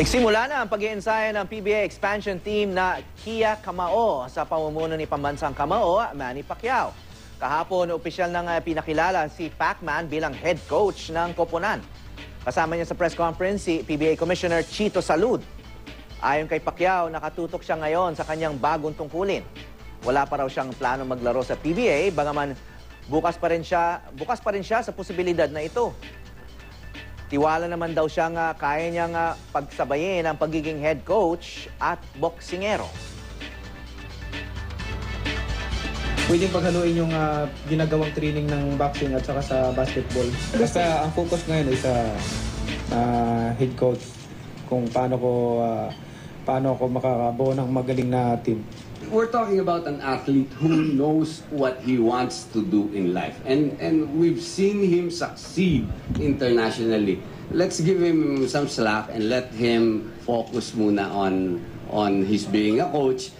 Nagsimula na ang pag-iensayo ng PBA expansion team na Kia Kamao sa pamumuno ni pambansang Kamao, Manny Pacquiao. Kahapon, opisyal nang pinakilala si Pacman bilang head coach ng koponan. Kasama niya sa press conference si PBA Commissioner Chito Salud. Ayon kay Pacquiao, nakatutok siya ngayon sa kanyang bagong tungkulin. Wala pa raw siyang plano maglaro sa PBA, bagaman bukas pa rin siya sa posibilidad na ito. Tiwala naman daw siyang kaya niyang pagsabayin ang pagiging head coach at boksingero. Pwedeng paghaluin yung ginagawang training ng boxing at saka sa basketball. Basta ang focus ngayon ay sa head coach kung paano ko makakabuo ng magaling na team. We're talking about an athlete who knows what he wants to do in life. And we've seen him succeed internationally. Let's give him some slack and let him focus muna on his being a coach.